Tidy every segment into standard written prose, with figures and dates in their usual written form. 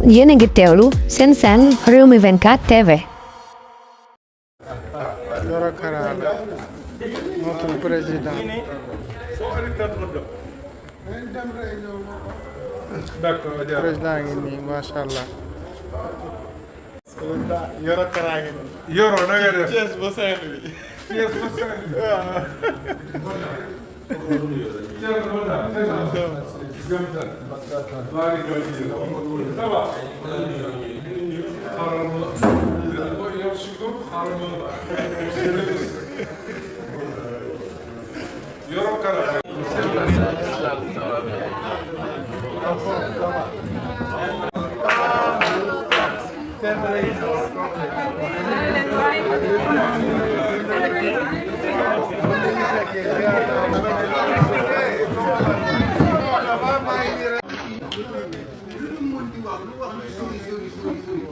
yéen a ngi teewlu seen Rewmi 24 TV. Yoro Kara la notre président. président ngi nii macha allah. Yoro Kara ngi nii. Yoro na nga def. Thiès ba Saint-Louis. Thiès ba Saint-Louis. Yoro Kara.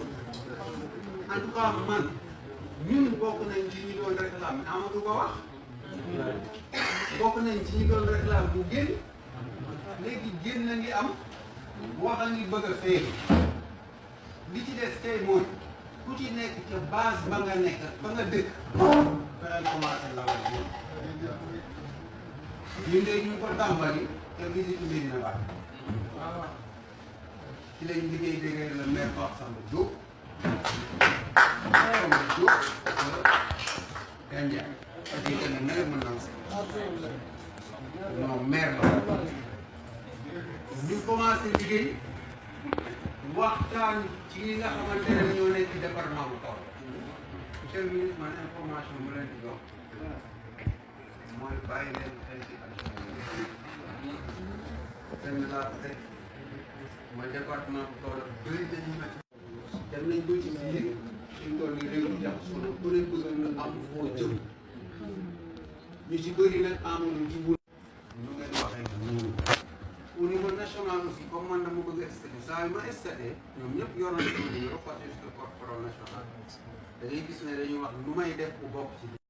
En tout cas man ñun bokk nañ ci ñi doon réclame Amadou Ba wax bokk nañ ci ñi doon réclame bu génn léegi génn na ngi am wax a ngi bëgg a féer li ci des tey mooy ku ci nekk ca base ba nga nekk fa nga dëkk fexeel commencé lawal ñun de ñu ko tàmbali te visite Médina Baye ci lañ liggéey dégg le maire Pape Samba Diop Gandiaye parce que kenn maire mën naa non maire la ñu commencé liggéey waxtaan ci ñi nga xamante ne ñoo nekk ci département bu Kaolack monsieur le ministre man information bu leen di jox mooy bàyyi leen xel ci action benn laa ko teg mooy département bu Kaolack bëri nañu dem nañ ba ci biir suñ tool yi réew mi jaxasoo na ku leen bëgg nga am foo jëm ñu ci bëri nag amuñu ci wut ñu ngeen waxee noonu au niveau national aussi comme man dama bëgg a installé saa yu ma installé ñoom ñëpp yor nañu ko dañuy reporté jusque porte-parole national da ngay gis ne dañuy wax nu may def bu bokk ci